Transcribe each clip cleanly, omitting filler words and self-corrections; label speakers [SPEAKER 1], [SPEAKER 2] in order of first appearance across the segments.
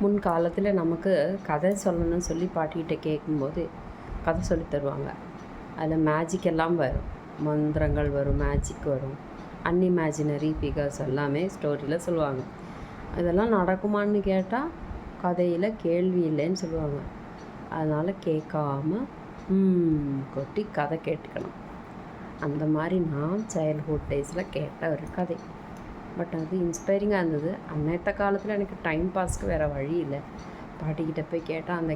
[SPEAKER 1] முன்காலத்தில் நமக்கு கதை சொல்லணும்னு சொல்லி பாட்டிகிட்ட கேட்கும்போது கதை சொல்லி தருவாங்க. அதில் மேஜிக் எல்லாம் வரும், மந்திரங்கள் வரும், மேஜிக் வரும், அன்இமேஜினரி ஃபிகர்ஸ் எல்லாமே ஸ்டோரியில் சொல்லுவாங்க. இதெல்லாம் நடக்குமான்னு கேட்டால் கதையில் கேள்வி இல்லைன்னு சொல்லுவாங்க. அதனால் கேட்காம கொட்டி கதை கேட்டுக்கணும். அந்த மாதிரி நான் சைல்ட்ஹுட் டேஸில் கேட்ட ஒரு கதை. பட் அது இன்ஸ்பைரிங்காக இருந்தது. அன்னைத்த காலத்தில் எனக்கு டைம் பாஸ்க்கு வேறு வழி இல்லை. பாட்டிக்கிட்ட போய் கேட்டால் அந்த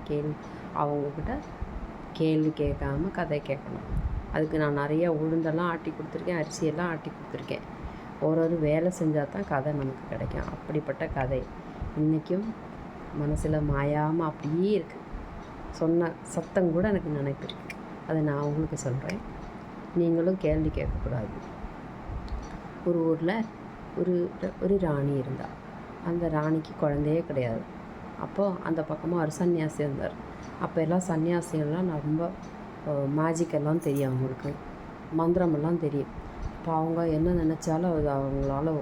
[SPEAKER 1] அவங்கக்கிட்ட கேள்வி கேட்காம கதை கேட்கணும். அதுக்கு நான் நிறைய உளுந்தெல்லாம் ஆட்டி கொடுத்துருக்கேன், அரிசியெல்லாம் ஆட்டி கொடுத்துருக்கேன். ஒரு வேலை செஞ்சால் தான் கதை நமக்கு கிடைக்கும். அப்படிப்பட்ட கதை இன்றைக்கும் மனசில் மாயாமல் அப்படியே இருக்குது. சொன்ன சத்தம் கூட எனக்கு நினைப்பு இருக்குது. அதை நான் உங்களுக்கு சொல்கிறேன். நீங்களும் கேள்வி கேட்கக்கூடாது. ஒரு ஊரில் ஒரு ராணி இருந்தாள். அந்த ராணிக்கு குழந்தையே கிடையாது. அப்போது அந்த பக்கமாக ஒரு சன்னியாசி இருந்தார். அப்போ எல்லாம் சன்னியாசிகள்லாம் ரொம்ப மேஜிக்கெல்லாம் தெரியும், அவங்களுக்கு மந்திரமெல்லாம் தெரியும். இப்போ அவங்க என்ன நினச்சாலும் அது அவங்களால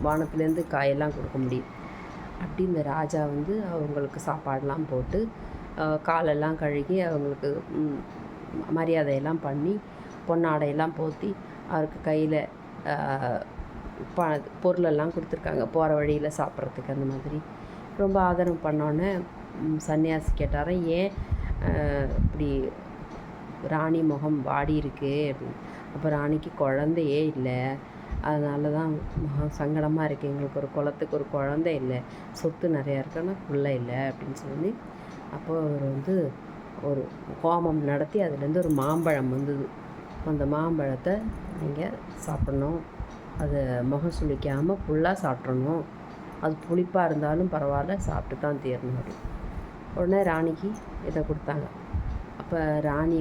[SPEAKER 1] வானத்துலேருந்து காயெல்லாம் கொடுக்க முடியும். அப்படி இந்த ராஜா அவங்களுக்கு சாப்பாடெல்லாம் போட்டு காலெல்லாம் கழுகி அவங்களுக்கு மரியாதையெல்லாம் பண்ணி பொன்னாடையெல்லாம் போற்றி அவருக்கு கையில் பொருளெல்லாம் கொடுத்துருக்காங்க போகிற வழியில் சாப்பிட்றதுக்கு. அந்த மாதிரி ரொம்ப ஆதரவு பண்ணோன்னே சன்னியாசி கேட்டார், ஏன் இப்படி ராணி முகம் வாடி இருக்கு அப்படின்னு. அப்போ ராணிக்கு குழந்தையே இல்லை, அதனால தான் சங்கடமாக இருக்குது, எங்களுக்கு ஒரு குலத்துக்கு ஒரு குழந்தை இல்லை, சொத்து நிறையா இருக்குன்னா பிள்ளை இல்லை அப்படின்னு சொல்லி. அப்போது அவர் ஒரு ஹோமம் நடத்தி அதுலேருந்து ஒரு மாம்பழம் வந்தது. அந்த மாம்பழத்தை நீங்கள் சாப்பிட்ணும், அதை முகம் சுளிக்காமல் ஃபுல்லாக சாப்பிட்றணும், அது புளிப்பாக இருந்தாலும் பரவாயில்ல, சாப்பிட்டு தான் தீரணும். உடனே ராணிக்கு இதை கொடுத்தாங்க. அப்போ ராணி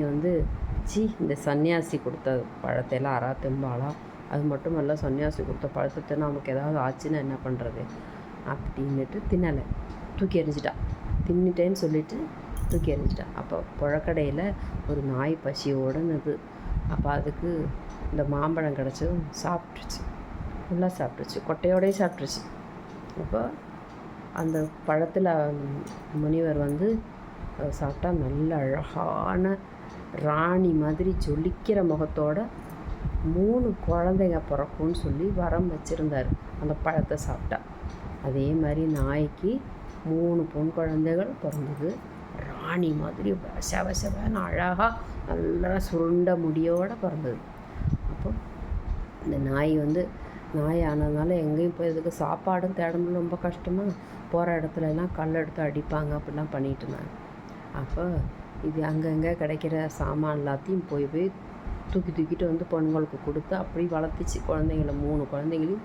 [SPEAKER 1] இந்த சன்னியாசி கொடுத்த பழத்தையெல்லாம் அறா திம்பாளா, அது மட்டும் இல்லை சன்னியாசி கொடுத்த பழத்தை நமக்கு ஏதாவது ஆச்சுன்னா என்ன பண்ணுறது அப்படின்னுட்டு தின்னலை, தூக்கி எறிஞ்சிட்டா. தின்னுட்டேன்னு சொல்லிவிட்டு தூக்கி எறிஞ்சிட்டா. அப்போ புழக்கடையில் ஒரு நாய் பசியோடுனது. அப்போ அதுக்கு இந்த மாம்பழம் கிடச்சதும் சாப்பிட்ருச்சு, ஃபுல்லாக சாப்பிட்ருச்சு, கொட்டையோடையே சாப்பிட்ருச்சு. அப்போ அந்த பழத்தில் முனிவர் சாப்பிட்டா நல்ல அழகான ராணி மாதிரி ஜொலிக்கிற முகத்தோட 3 குழந்தைங்க பிறக்கும்னு சொல்லி வரம் வச்சுருந்தார். அந்த பழத்தை சாப்பிட்டா அதே மாதிரி நாய்க்கு 3 பொன் குழந்தைகள் பிறந்தது. ராணி மாதிரி வசவசவன்னு அழகாக நல்லா சுருண்ட முடியோடு பிறந்தது. அப்போ இந்த நாய் நாய் ஆனதுனால எங்கேயும் போய் இதுக்கு சாப்பாடும் தேடணும் ரொம்ப கஷ்டமாக, போகிற இடத்துலலாம் கல் எடுத்து அடிப்பாங்க, அப்படிலாம் பண்ணிகிட்டு இருந்தாங்க. அப்போ இது அங்கங்கே கிடைக்கிற சாமான் எல்லாத்தையும் போய் தூக்கிட்டு பொண்ணுங்களுக்கு கொடுத்து அப்படி வளர்த்துச்சு குழந்தைங்கள. 3 குழந்தைங்களையும்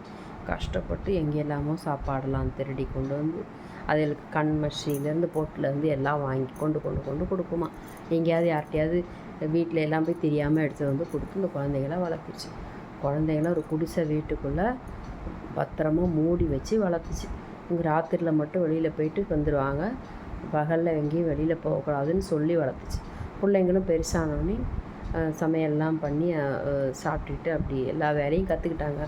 [SPEAKER 1] கஷ்டப்பட்டு எங்கெல்லாமோ சாப்பாடெல்லாம் திருடி கொண்டு அதுகளுக்கு கண் மஷிலேருந்து பொட்டிலேருந்து எல்லாம் வாங்கி கொண்டு கொடுக்குமா. எங்கேயாவது யார்கிட்டையாவது வீட்டில் எல்லாம் போய் தெரியாமல் எடுத்து கொடுத்து இந்த குழந்தைங்கள வளர்த்துச்சு. குழந்தைங்கள ஒரு குடிசை வீட்டுக்குள்ளே பத்திரமா மூடி வச்சு வளர்த்துச்சு. இங்கே ராத்திரியில் மட்டும் வெளியில் போயிட்டு வந்துடுவாங்க, பகலில் எங்கேயும் வெளியில் போகக்கூடாதுன்னு சொல்லி வளர்த்துச்சு. பிள்ளைங்களும் பெருசானோடனே சமையல்லாம் பண்ணி சாப்பிட்டுட்டு அப்படி எல்லா வேலையும் கற்றுக்கிட்டாங்க.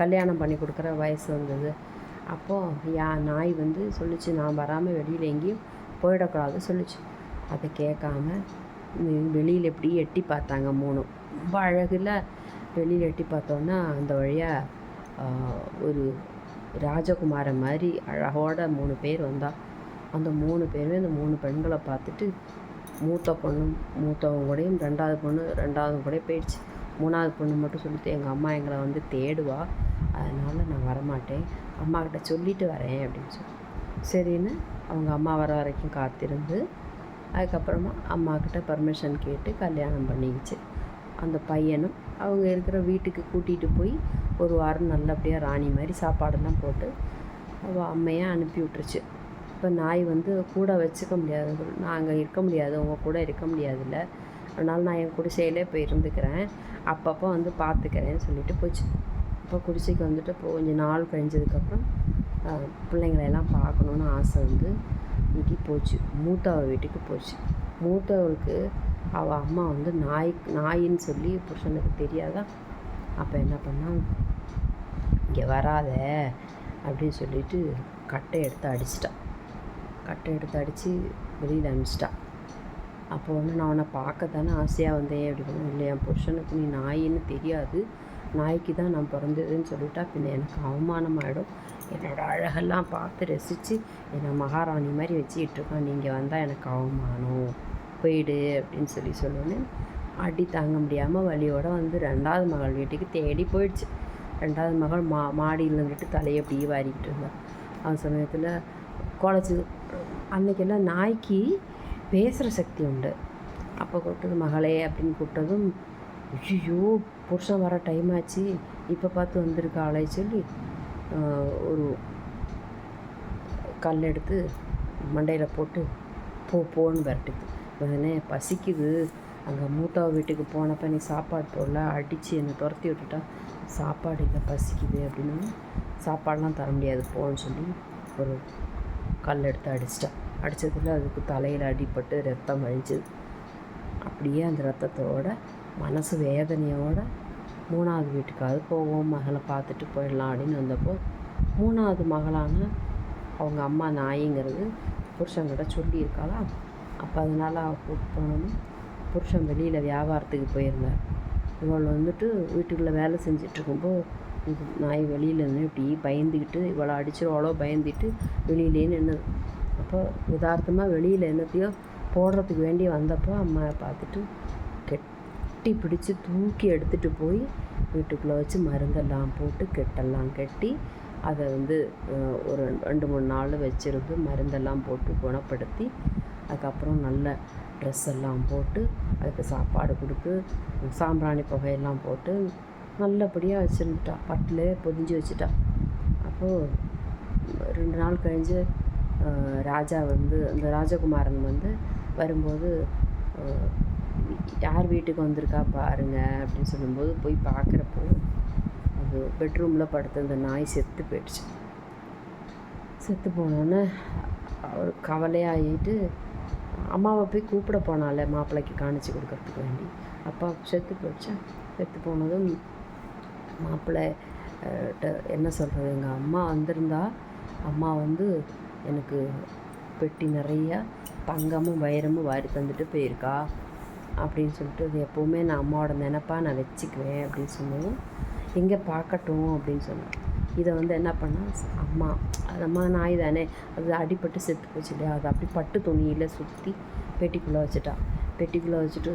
[SPEAKER 1] கல்யாணம் பண்ணி கொடுக்குற வயசு வந்தது. அப்போது நாய் சொல்லிச்சு, நான் வராமல் வெளியில் எங்கேயும் போயிடக்கூடாது சொல்லிச்சு. அதை கேட்காம வெளியில் எப்படி எட்டி பார்த்தாங்க 3. ரொம்ப அழகில் வெளியில் எட்டி பார்த்தோன்னா அந்த வழியாக ஒரு ராஜகுமாரன் மாதிரி அழகோட 3 பேர் வந்தால். அந்த 3 பேருமே அந்த 3 பெண்களை பார்த்துட்டு மூத்தவங்க கூடயும் 2வது பொண்ணு 2வது கூட போயிடுச்சு. 3வது பொண்ணு மட்டும் சொல்லிட்டு, எங்கள் அம்மா எங்களை தேடுவா, அதனால் நான் வரமாட்டேன், அம்மாக்கிட்ட சொல்லிவிட்டு வரேன் அப்படின்னு சொல்லி. சரின்னு அவங்க அம்மா வர வரைக்கும் காத்திருந்து அதுக்கப்புறமா அம்மாக்கிட்ட பர்மிஷன் கேட்டு கல்யாணம் பண்ணிக்கிச்சு. அந்த பையனும் அவங்க இருக்கிற வீட்டுக்கு கூட்டிகிட்டு போய் ஒரு வாரம் நல்லபடியாக ராணி மாதிரி சாப்பாடெல்லாம் போட்டு அவள் அம்மையை அனுப்பி விட்டுருச்சு. இப்போ நாய் கூட வச்சுக்க முடியாது, நான் அங்கே இருக்க முடியாது, உங்கள் கூட இருக்க முடியாதுல்ல, அதனால் நான் என் குடிசையிலே போய் இருந்துக்கிறேன், அப்பப்போ பார்த்துக்கிறேன்னு சொல்லிட்டு போச்சு. இப்போ குடிசைக்கு கொஞ்சம் நாள் கழிஞ்சதுக்கப்புறம் பிள்ளைங்களெல்லாம் பார்க்கணுன்னு ஆசை வீட்டுக்கு போச்சு. மூத்தவ வீட்டுக்கு போச்சு. மூத்தவளுக்கு அவள் அம்மா நாயின்னு சொல்லி புருஷனுக்கு தெரியாதா. அப்போ என்ன பண்ணால், இங்கே வராத அப்படின்னு சொல்லிட்டு கட்டை எடுத்து அடிச்சிட்டான். கட்டை எடுத்து அடித்து வெளியில் அனுப்பிச்சிட்டா. அப்போ வந்து நான் அவனை பார்க்க தானே ஆசையாக வந்தேன் அப்படி பண்ணேன். இல்லை, என் புருஷனுக்கு நீ நாயின்னு தெரியாது, நாய்க்கு தான் நான் பிறந்ததுன்னு சொல்லிட்டா பின்ன எனக்கு அவமானமாகிடும். என்னோடய அழகெல்லாம் பார்த்து ரசித்து என்னை மகாராணி மாதிரி வச்சுக்கிட்டு இருக்கான், நீங்கள் வந்தால் எனக்கு அவமானம், போயிடு அப்படின்னு சொல்லி அடி தாங்க முடியாமல் வலியோடு வந்து 2வது மகள் வீட்டுக்கு தேடி போயிடுச்சு. 2வது மகள் மாடியில் இருந்துட்டு தலையை அப்படியே வாரிக்கிட்டு இருந்தாள். அந்த சமயத்தில் குலைச்சி. அன்றைக்கெல்லாம் நாய்க்கு பேசுகிற சக்தி உண்டு. அப்போ கூப்பிட்டது மகளே அப்படின்னு கூப்பிட்டதும், ஐயோ புருஷன் வர டைம் ஆச்சு, இப்போ பார்த்து வந்திருக்காளே சொல்லி ஒரு கல் எடுத்து மண்டையில் போட்டு போன்னு விரட்டுது. உடனே பசிக்குது, அங்கே மூத்தாவை வீட்டுக்கு போனப்போ நீ சாப்பாடு போடல, அடித்து என்னை துரத்தி விட்டுட்டா, சாப்பாடு இல்லை பசிக்குது அப்படின்னா சாப்பாடெலாம் தர முடியாது போன்னு சொல்லி ஒரு கல் எடுத்து அடிச்சிட்டா. அடித்ததில் அதுக்கு தலையில் அடிபட்டு ரத்தம் வழிஞ்சுது. அப்படியே அந்த ரத்தத்தோட மனசு வேதனையோட 3வது வீட்டுக்காவது போவோம், மகளை பார்த்துட்டு போயிடலாம் அப்படின்னு வந்தப்போ 3வது மகளான அவங்க அம்மா நாயிங்கிறது புருஷன்கிட்ட சொல்லியிருக்காளா. அப்போ அதனால் அவள் கூப்பிட்டு போனோன்னு புருஷன் வெளியில் வியாபாரத்துக்கு போயிருந்தார். இவள் வந்துட்டு வீட்டுக்குள்ளே வேலை செஞ்சிட்ருக்கும்போது நாய் வெளியில் நின்று இப்படி பயந்துக்கிட்டு இவளை அடிச்சிருவாளோ பயந்துட்டு வெளியிலே நின்றுது. அப்போ யதார்த்தமாக வெளியில் என்னத்தையோ போடுறதுக்கு வேண்டி வந்தப்போ அம்மாவை பார்த்துட்டு கெட்டி பிடிச்சி தூக்கி எடுத்துகிட்டு போய் வீட்டுக்குள்ளே வச்சு மருந்தெல்லாம் போட்டு கெட்டெல்லாம் கட்டி அதை வந்து ஒரு 2-3 நாள் வச்சுருந்து மருந்தெல்லாம் போட்டு குணப்படுத்தி அதுக்கப்புறம் நல்ல ட்ரெஸ் எல்லாம் போட்டு அதுக்கு சாப்பாடு கொடுத்து சாம்பிராணி புகையெல்லாம் போட்டு நல்லபடியாக வச்சுருந்துட்டா. பட்டில் பொதிஞ்சு வச்சுட்டா. அப்போது 2 நாள் கழிஞ்சு ராஜா வந்து அந்த ராஜகுமாரன் வந்து வரும்போது யார் வீட்டுக்கு வந்திருக்கா பாருங்க அப்படின்னு சொல்லும்போது போய் பார்க்குறப்போ அது பெட்ரூமில் படுத்த அந்த நாய் செத்து போயிடுச்சு. செத்து போனோன்னே அவர் கவலையாகிட்டு அம்மாவை போய் கூப்பிட போனால மாப்பிள்ளைக்கு காணிச்சு கொடுக்கறதுக்கு வேண்டி. அப்பா செத்து போயிடுச்சா. செத்து போனதும் மாப்பிள்ளை என்ன சொல்கிறது, எங்கள் அம்மா வந்திருந்தா அம்மா வந்து எனக்கு பெட்டி நிறையா தங்கமும் வைரமும் வாரி தந்துட்டு போயிருக்கா அப்படின்னு சொல்லிட்டு அது எப்போவுமே நான் அம்மாவோட நினப்பாக நான் வச்சுக்குவேன் அப்படின்னு சொன்னதும் எங்கே பார்க்கட்டும் அப்படின்னு சொன்னேன். இதை வந்து என்ன பண்ணால் அம்மா அது அம்மா நாய் தானே, அது அடிபட்டு செத்து போச்சு இல்லையா, அது அப்படி பட்டு துணியில் சுற்றி பெட்டிக்குள்ளே வச்சுட்டா. பெட்டிக்குள்ளே வச்சுட்டு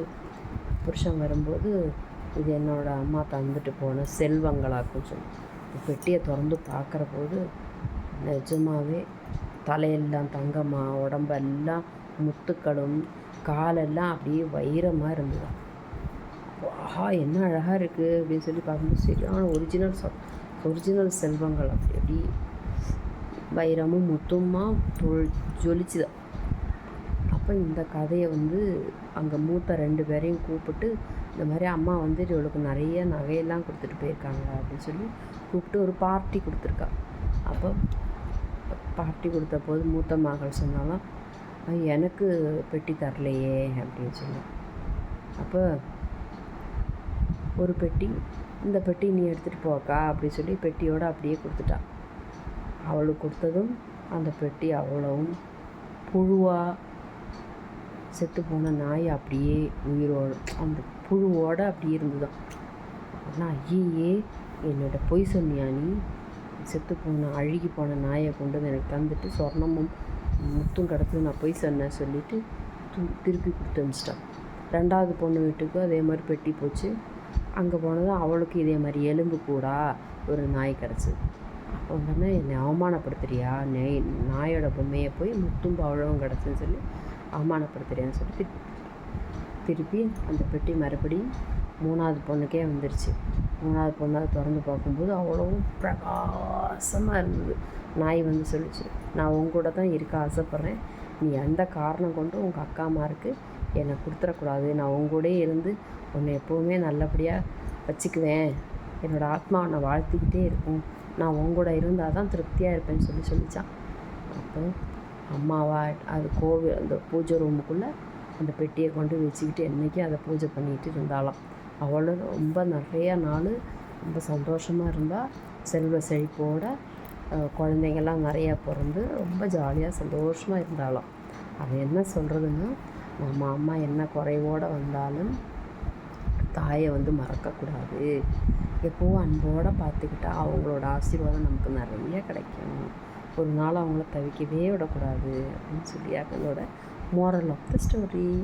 [SPEAKER 1] புருஷன் வரும்போது இது என்னோடய அம்மா தந்துட்டு போன செல்வங்களாக்குன்னு சொல்லி பெட்டியை திறந்து பார்க்குற போது நிஜமாகவே தலையெல்லாம் தங்கமாக, உடம்பெல்லாம் முத்துக்களும், காலெல்லாம் அப்படியே வைரமாக இருந்தது. ஆஹா என்ன அழகாக இருக்குது அப்படின்னு சொல்லி பார்க்கும்போது சரியான ஒரிஜினல் செல்வங்கள் அப்படி வைரமும் முத்துமா ஜொலிச்சுது. அப்போ இந்த கதையை வந்து அங்கே மூத்த 2 பேரையும் கூப்பிட்டு இந்த மாதிரி அம்மா வந்து இவளுக்கு நிறைய நகையெல்லாம் கொடுத்துட்டு போயிருக்காங்க அப்படின்னு சொல்லி கூப்பிட்டு ஒரு பார்ட்டி கொடுத்துருக்கா. அப்போ பார்ட்டி கொடுத்த போது மூத்த மகள் சொன்னாலும் எனக்கு பெட்டி தரலையே அப்படின்னு சொல்லி. அப்போ ஒரு பெட்டி, இந்த பெட்டி நீ எடுத்துகிட்டு போக்கா அப்படி சொல்லி பெட்டியோடு அப்படியே கொடுத்துட்டா. அவளுக்கு கொடுத்ததும் அந்த பெட்டி அவ்வளவும் புழுவாக செத்து போன நாய் அப்படியே உயிரோடு அந்த புழுவோடு அப்படியே இருந்துதான். ஆனால் ஐயே என்னோட பொய் சொன்னியா நீ, செத்து போன அழுகி போன நாயை கொண்டு வந்து எனக்கு தந்துட்டு சொர்ணமும் முத்தும் கிடத்து நான் பொய் சொன்னேன் சொல்லிவிட்டு திருப்பி கொடுத்து அனுப்பிச்சிட்டான். 2வது பொண்ணு வீட்டுக்கும் அதே மாதிரி பெட்டி போச்சு. அங்கே போனதும் அவளுக்கு இதே மாதிரி எலும்பு கூடா ஒரு நாய் கிடச்சி. அப்போ வந்து என்னை அவமானப்படுத்துறியா, நாயோட பொம்மையை போய் முத்தும் பவழவும் கிடச்சின்னு சொல்லி அவமானப்படுத்துறியான்னு சொல்லிட்டு திருப்பி அந்த பெட்டி மறுபடியும் 3வது பொண்ணுக்கே வந்துருச்சு. 3வது பொண்ணாவது திறந்து பார்க்கும்போது அவ்வளவும் பிரகாசமாக இருந்தது. நாய் வந்து சொல்லிச்சு, நான் உங்கூட தான் இருக்க ஆசைப்பட்றேன், நீ எந்த காரணம் கொண்டு உங்கள் அக்காமாருக்கு என்னை கொடுத்துடக்கூடாது, நான் உங்கூடே இருந்து உன்னை எப்போவுமே நல்லபடியாக வச்சுக்குவேன், என்னோடய ஆத்மா உன்னை வாழ்த்திக்கிட்டே இருக்கும், நான் உங்கூட இருந்தால் தான் திருப்தியாக இருப்பேன்னு சொல்லிச்சான். அப்போ அம்மாவா அது கோவில் அந்த பூஜை ரூமுக்குள்ளே அந்த பெட்டியை கொண்டு வச்சுக்கிட்டு என்றைக்கும் அதை பூஜை பண்ணிகிட்டு இருந்தாலாம். அவளும் ரொம்ப நிறையா நாள் ரொம்ப சந்தோஷமாக இருந்தால், செல்வ செழிப்போடு குழந்தைங்கள்லாம் நிறையா பிறந்து ரொம்ப ஜாலியாக சந்தோஷமாக இருந்தாலும் அது என்ன சொல்கிறதுன்னா, நம்ம அம்மா என்ன குறைவோடு வந்தாலும் தாயை வந்து மறக்கக்கூடாது. எப்போவும் அன்போடு பார்த்துக்கிட்டா அவங்களோட ஆசீர்வாதம் நமக்கு நிறைய கிடைக்கும். ஒரு நாள் அவங்கள தவிக்கவே விடக்கூடாது அப்படின்னு சொல்லி அதனோட மோரல் ஆஃப் த ஸ்டோரி.